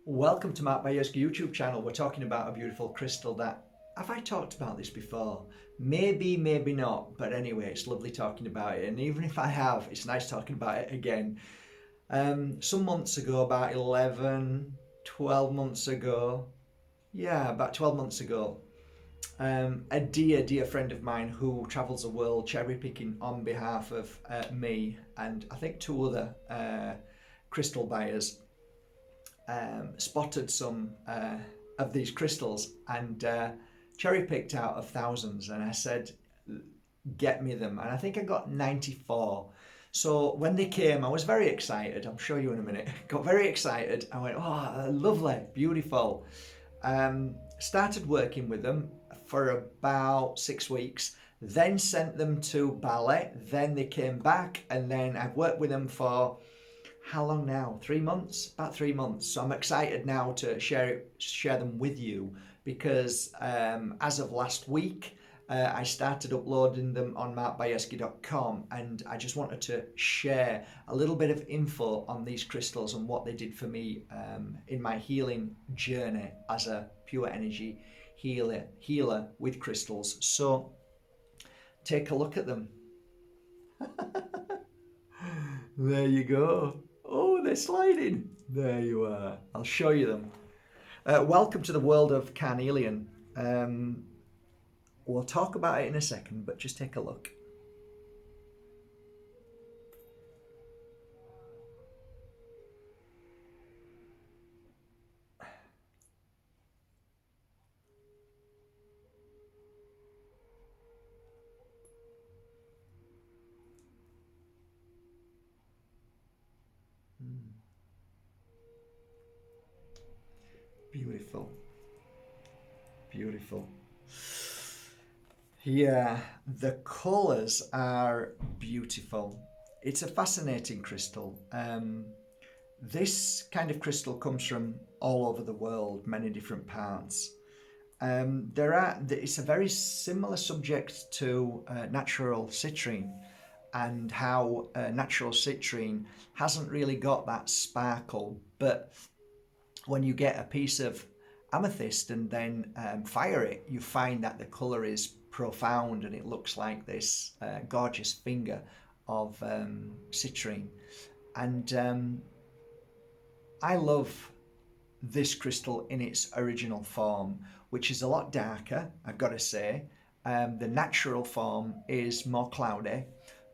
Welcome to Mark Bajerski YouTube channel. We're talking about a beautiful crystal that, have I talked about this before? Maybe, maybe not. But anyway, it's lovely talking about it. And even if I have, it's nice talking about it again. Some months ago, about 11, 12 months ago, about 12 months ago, a dear friend of mine who travels the world cherry picking on behalf of me and I think two other crystal buyers spotted some of these crystals and cherry picked out of thousands. And I said, get me them. And I think I got 94. So when they came, I was very excited. I'll show you in a minute. Got very excited. I went, oh, lovely, beautiful. Started working with them for about 6 weeks, then sent them to Bali. Then they came back, and then I've worked with them for how long now? 3 months? About 3 months. So I'm excited now to share them with you because as of last week, I started uploading them on markbajerski.com, and I just wanted to share a little bit of info on these crystals and what they did for me in my healing journey as a pure energy healer with crystals. So take a look at them. There you go. Oh, they're sliding. There you are. I'll show you them. Welcome to the world of Carnelian. We'll talk about it in a second, but just take a look. Beautiful. Beautiful. Yeah, the colours are beautiful. It's a fascinating crystal. This kind of crystal comes from all over the world, many different parts. It's a very similar subject to natural citrine, and how natural citrine hasn't really got that sparkle, but when you get a piece of amethyst and then fire it, you find that the colour is profound and it looks like this gorgeous finger of citrine. And I love this crystal in its original form, which is a lot darker, I've got to say. The natural form is more cloudy,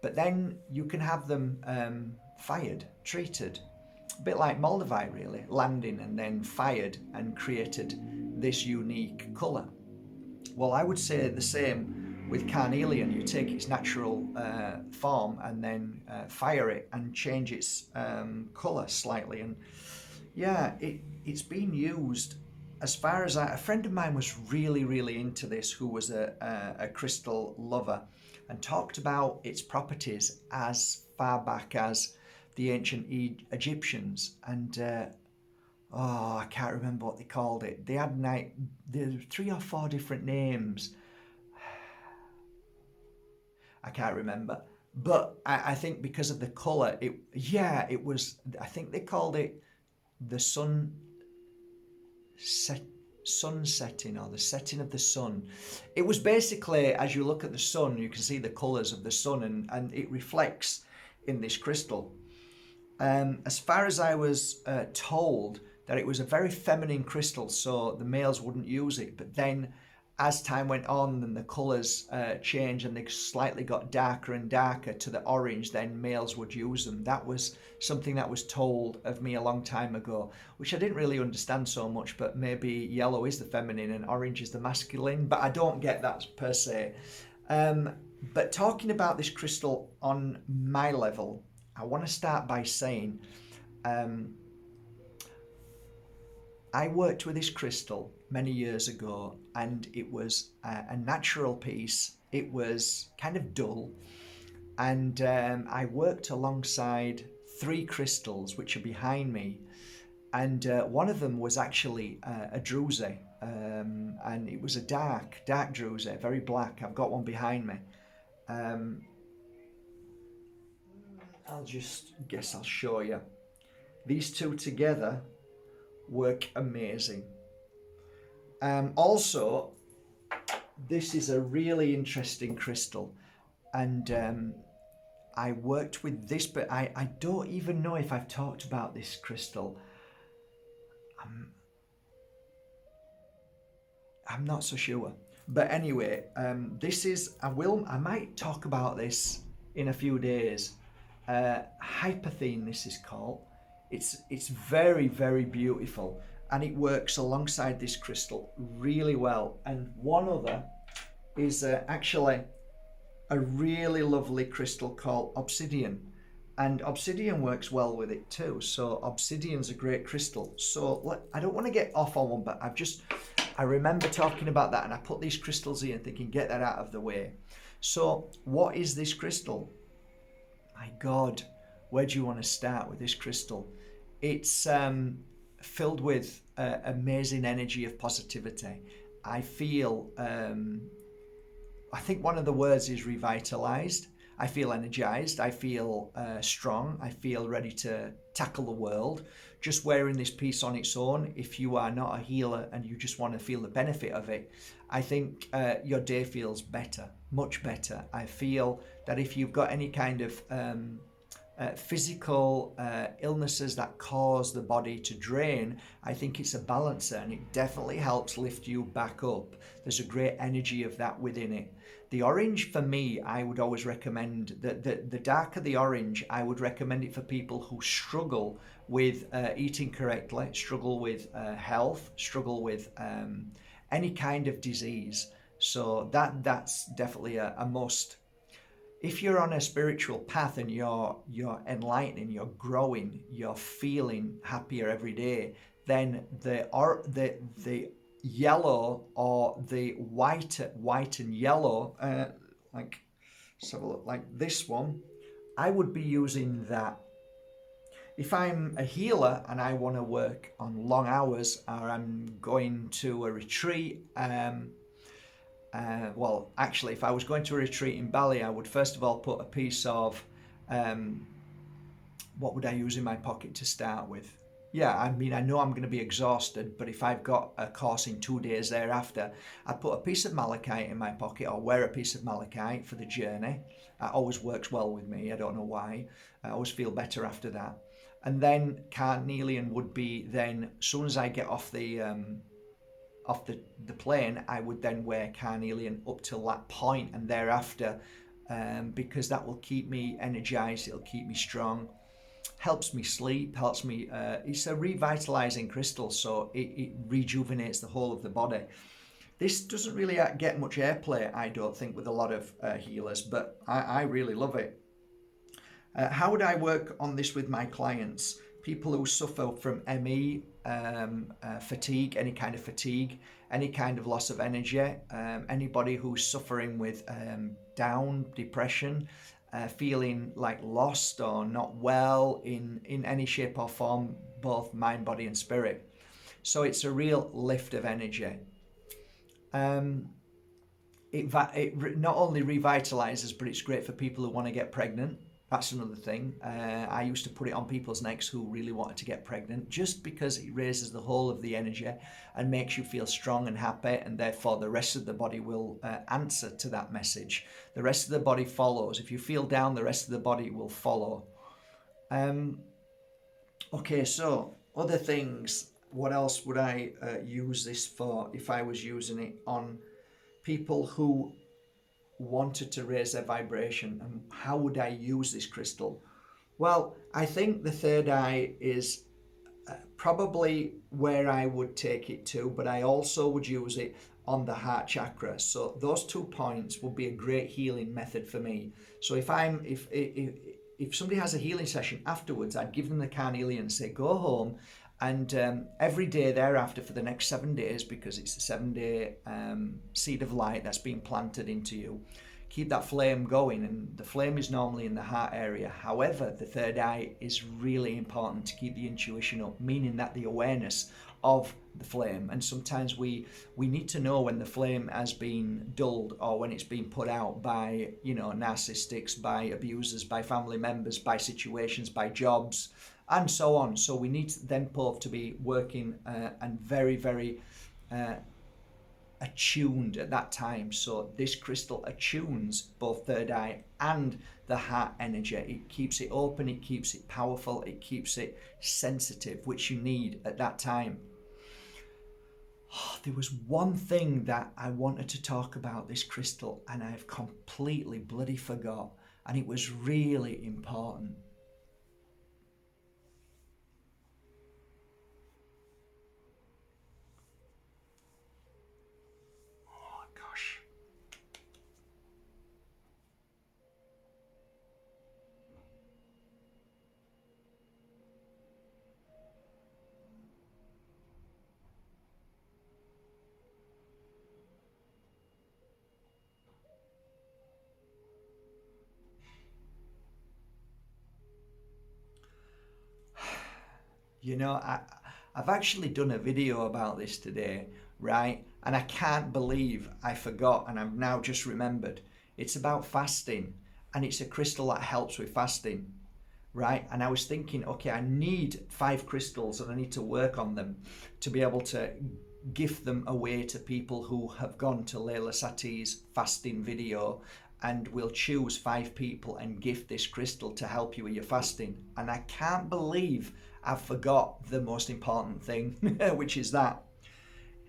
but then you can have them fired, treated, a bit like Moldavite really, landing and then fired and created this unique colour. Well, I would say the same with Carnelian. You take its natural form and then fire it and change its colour slightly. And yeah, it's been used, as far as a friend of mine was really into this, who was a crystal lover, and talked about its properties as far back as the ancient Egyptians. And I can't remember what they called it. They had there were 3 or 4 different names. I can't remember, but I think because of the colour, it was. I think they called it the sun setting, or the setting of the sun. It was basically, as you look at the sun, you can see the colours of the sun, and it reflects in this crystal. As far as I was told, that it was a very feminine crystal, so the males wouldn't use it. But then as time went on and the colours changed and they slightly got darker and darker to the orange, then males would use them. That was something that was told of me a long time ago, which I didn't really understand so much, but maybe yellow is the feminine and orange is the masculine, but I don't get that per se. But talking about this crystal on my level, I want to start by saying I worked with this crystal many years ago, and it was a natural piece. It was kind of dull, and I worked alongside 3 crystals which are behind me, and one of them was actually a druze, and it was a dark druze, very black. I've got one behind me. I'll show you. These two together work amazing. Also, this is a really interesting crystal, and I worked with this, but I don't even know if I've talked about this crystal. I'm not so sure. But anyway, this is, I might talk about this in a few days. Hypothene, this is called. It's very, very beautiful, and it works alongside this crystal really well. And one other is actually a really lovely crystal called obsidian, and obsidian works well with it too. So obsidian's a great crystal. So I don't want to get off on one, but I remember talking about that, and I put these crystals in thinking, get that out of the way. So what is this crystal? My God, where do you want to start with this crystal? It's filled with amazing energy of positivity. I feel, I think one of the words is revitalized. I feel energized. I feel strong. I feel ready to tackle the world. Just wearing this piece on its own, if you are not a healer and you just want to feel the benefit of it, I think your day feels better, much better. I feel that if you've got any kind of physical illnesses that cause the body to drain, I think it's a balancer, and it definitely helps lift you back up. There's a great energy of that within it. The orange, for me, I would always recommend that the darker the orange, I would recommend it for people who struggle with eating correctly, struggle with health, struggle with any kind of disease. So that's definitely a must. If you're on a spiritual path and you're enlightening, you're growing, you're feeling happier every day, then the yellow or the white and yellow, like, let's have a look, like this one, I would be using that. If I'm a healer and I want to work on long hours, or I'm going to a retreat, well, actually, if I was going to a retreat in Bali, I would first of all put a piece of, what would I use in my pocket to start with? Yeah, I mean, I know I'm going to be exhausted, but if I've got a course in 2 days thereafter, I'd put a piece of malachite in my pocket, or wear a piece of malachite for the journey. That always works well with me. I don't know why. I always feel better after that. And then carnelian would be then, as soon as I get off the plane, I would then wear carnelian up till that point and thereafter, because that will keep me energized, it'll keep me strong, helps me sleep, helps me, it's a revitalizing crystal, so it rejuvenates the whole of the body. This doesn't really get much airplay, I don't think, with a lot of healers, but I really love it. How would I work on this with my clients? People who suffer from ME, fatigue, any kind of fatigue, any kind of loss of energy, anybody who's suffering with down, depression, feeling like lost or not well in any shape or form, both mind, body and spirit. So it's a real lift of energy. It not only revitalizes, but it's great for people who want to get pregnant. That's another thing. I used to put it on people's necks who really wanted to get pregnant, just because it raises the whole of the energy and makes you feel strong and happy, and therefore the rest of the body will answer to that message. The rest of the body follows. If you feel down, the rest of the body will follow. Okay, so other things. What else would I use this for if I was using it on people who wanted to raise their vibration? And how would I use this crystal? Well, I think the third eye is probably where I would take it to, but I also would use it on the heart chakra. So those 2 points would be a great healing method for me. So if somebody has a healing session afterwards, I'd give them the carnelian and say, go home, and every day thereafter for the next 7 days, because it's a 7-day seed of light that's being planted into you, keep that flame going. And the flame is normally in the heart area. However, the third eye is really important to keep the intuition up, meaning that the awareness of the flame. And sometimes we need to know when the flame has been dulled, or when it's been put out by, narcissists, by abusers, by family members, by situations, by jobs, and so on. So we need them both to be working and very, very attuned at that time. So this crystal attunes both third eye and the heart energy. It keeps it open, it keeps it powerful, it keeps it sensitive, which you need at that time. Oh, there was one thing that I wanted to talk about this crystal and I've completely bloody forgot, and it was really important. Oh gosh. You know, I've actually done a video about this today, right? And I can't believe I forgot and I've now just remembered. It's about fasting, and it's a crystal that helps with fasting, right? And I was thinking, okay, I need 5 crystals and I need to work on them to be able to gift them away to people who have gone to Layla Sati's fasting video, and we'll choose 5 people and gift this crystal to help you with your fasting. And I can't believe I've forgot the most important thing, which is that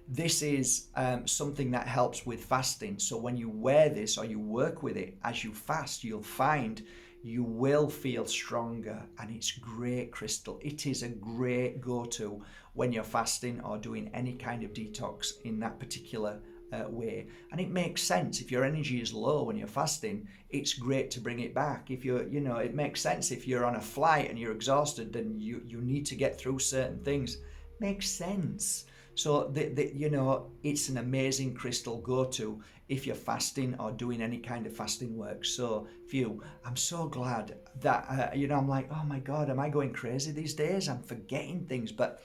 this is something that helps with fasting. So when you wear this or you work with it as you fast, you'll find you will feel stronger, and it's great crystal. It is a great go-to when you're fasting or doing any kind of detox in that particular way. And it makes sense. If your energy is low when you're fasting, it's great to bring it back. If you're, it makes sense. If you're on a flight and you're exhausted, then you need to get through certain things. Makes sense. So it's an amazing crystal go-to if you're fasting or doing any kind of fasting work. So I'm so glad that I'm like, oh my God, am I going crazy these days? I'm forgetting things, but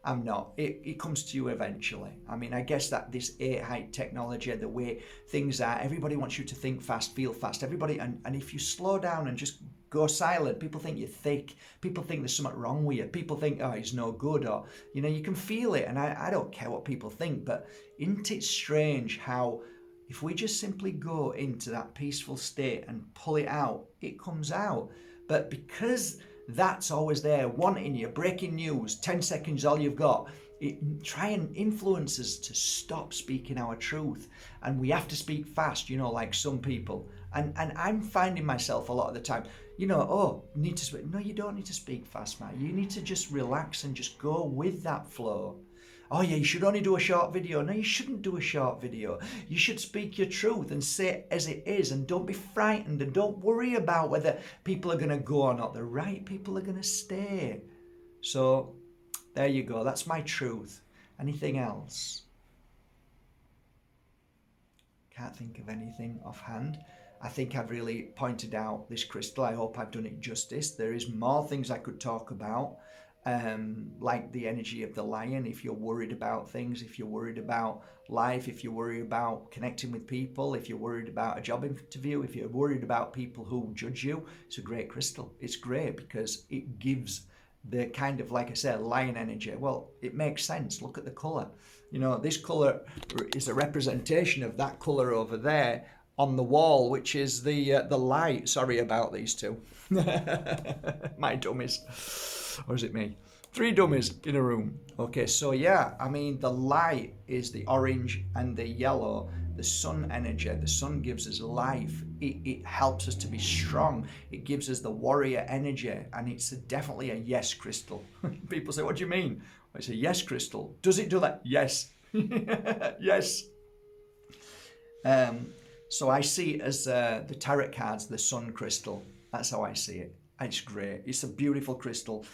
I'm not. It comes to you eventually. I mean, I guess that this 8-height technology, the way things are, everybody wants you to think fast, feel fast. Everybody, and if you slow down and just go silent, people think you're thick. People think there's something wrong with you. People think, oh, he's no good, or you can feel it. And I don't care what people think, but isn't it strange how if we just simply go into that peaceful state and pull it out, it comes out. But because that's always there, wanting you, breaking news, 10 seconds, all you've got. Try and influence us to stop speaking our truth. And we have to speak fast, like some people. And I'm finding myself a lot of the time, need to speak. No, you don't need to speak fast, man. You need to just relax and just go with that flow. Oh yeah, you should only do a short video. No, you shouldn't do a short video. You should speak your truth and say it as it is, and don't be frightened, and don't worry about whether people are going to go or not. The right people are going to stay. So there you go. That's my truth. Anything else? Can't think of anything offhand. I think I've really pointed out this crystal. I hope I've done it justice. There is more things I could talk about. Like the energy of the lion. If you're worried about things, if you're worried about life, if you're worried about connecting with people, if you're worried about a job interview, if you're worried about people who judge you, it's a great crystal. It's great because it gives the kind of, like I said, lion energy. Well, it makes sense. Look at the color. This color is a representation of that color over there on the wall, which is the light. Sorry about these two. My dummies. Or is it me? 3 dummies in a room. Okay, so yeah, I mean, the light is the orange and the yellow, the sun energy. The sun gives us life. It helps us to be strong. It gives us the warrior energy, and it's definitely a yes crystal. People say, what do you mean? It's a yes crystal. Does it do that? Yes. Yes. So I see it as the tarot cards, the sun crystal. That's how I see it. It's great. It's a beautiful crystal.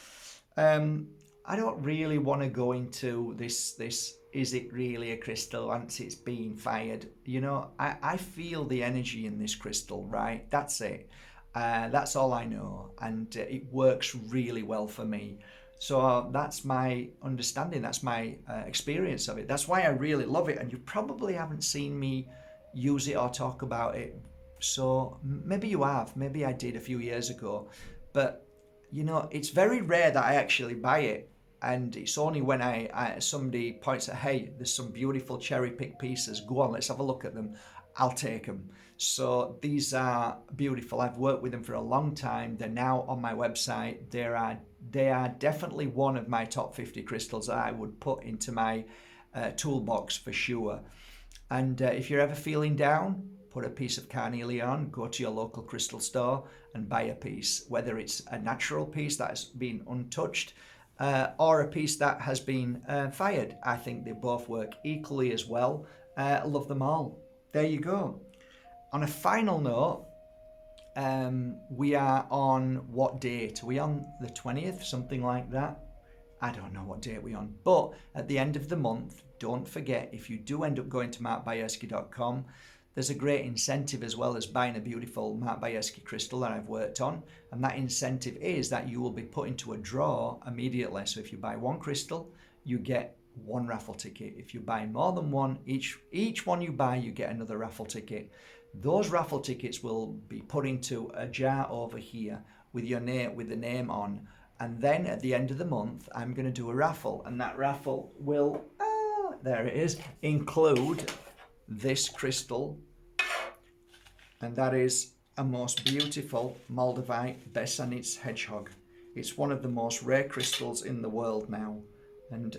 I don't really want to go into this, is it really a crystal once it's been fired? I feel the energy in this crystal, right? That's it. That's all I know. And it works really well for me. So that's my understanding. That's my experience of it. That's why I really love it. And you probably haven't seen me use it or talk about it. So maybe you have. Maybe I did a few years ago. But you know, it's very rare that I actually buy it. And it's only when somebody points out, hey, there's some beautiful cherry pick pieces. Go on, let's have a look at them. I'll take them. So these are beautiful. I've worked with them for a long time. They're now on my website. They are definitely one of my top 50 crystals that I would put into my toolbox for sure. And if you're ever feeling down, put a piece of carnelian on, go to your local crystal store and buy a piece, whether it's a natural piece that has been untouched or a piece that has been fired. I think they both work equally as well. Love them all. There you go. On a final note, we are on what date? Are we on the 20th? Something like that? I don't know what date we're on. But at the end of the month, don't forget, if you do end up going to markbajerski.com, there's a great incentive as well as buying a beautiful Mark Bajerski crystal that I've worked on. And that incentive is that you will be put into a draw immediately. So if you buy one crystal, you get one raffle ticket. If you buy more than one, each one you buy, you get another raffle ticket. Those raffle tickets will be put into a jar over here with your name, with the name on. And then at the end of the month, I'm going to do a raffle. And that raffle will, there it is, include this crystal. And that is a most beautiful Moldavite Besanitz hedgehog. It's one of the most rare crystals in the world now. And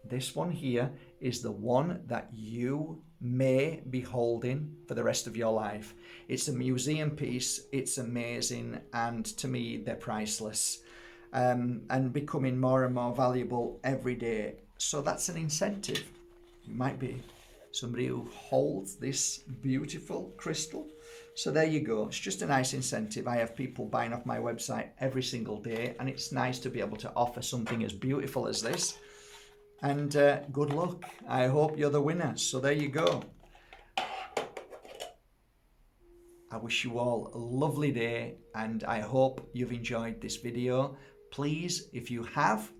this one here is the one that you may be holding for the rest of your life. It's a museum piece. It's amazing. And to me, they're priceless. And becoming more and more valuable every day. So that's an incentive. You might be somebody who holds this beautiful crystal. So there you go. It's just a nice incentive. I have people buying off my website every single day, and it's nice to be able to offer something as beautiful as this. And good luck. I hope you're the winner. So there you go. I wish you all a lovely day, and I hope you've enjoyed this video. Please, if you have,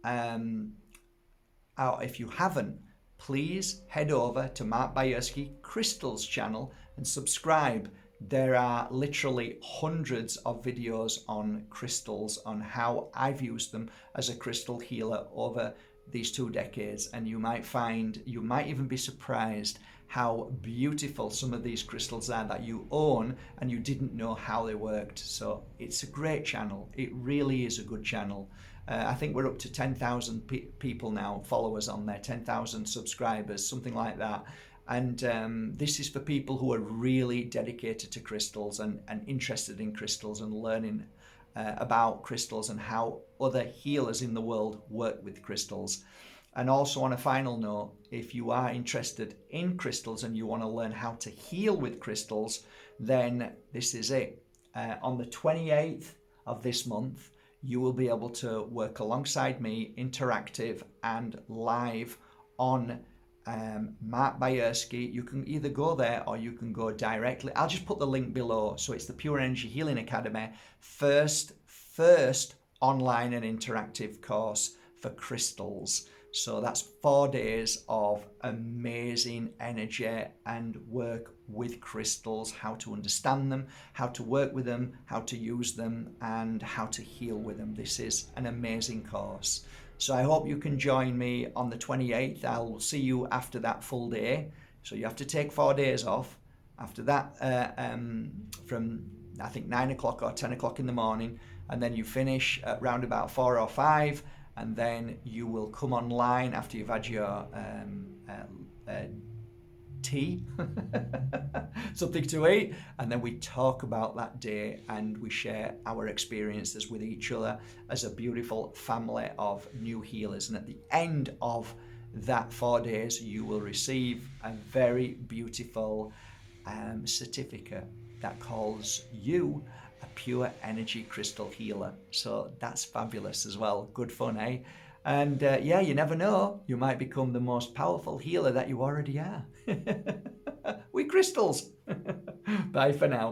or if you haven't, please head over to Mark Bajerski Crystals channel and subscribe. There are literally hundreds of videos on crystals, on how I've used them as a crystal healer over these 2 decades, and you might even be surprised how beautiful some of these crystals are that you own and you didn't know how they worked. So it's a great channel. It really is a good channel. I think we're up to 10,000 people now, followers on there, 10,000 subscribers, something like that. And this is for people who are really dedicated to crystals and interested in crystals and learning about crystals and how other healers in the world work with crystals. And also, on a final note, if you are interested in crystals and you want to learn how to heal with crystals, then this is it. On the 28th of this month, you will be able to work alongside me, interactive and live on Mark Bajerski. You can either go there or you can go directly. I'll just put the link below. So it's the Pure Energy Healing Academy, first online and interactive course for crystals. So that's 4 days of amazing energy and work with crystals, how to understand them, how to work with them, how to use them, and how to heal with them. This is an amazing course. So I hope you can join me on the 28th. I'll see you after that full day. So you have to take 4 days off. After that, from I think 9 o'clock or 10 o'clock in the morning, and then you finish at round about 4 or 5, and then you will come online after you've had your tea, something to eat, and then we talk about that day and we share our experiences with each other as a beautiful family of new healers. And at the end of that 4 days, you will receive a very beautiful certificate that calls you a pure energy crystal healer. So that's fabulous as well. Good fun, eh? And yeah, you never know. You might become the most powerful healer that you already are. With crystals. Bye for now.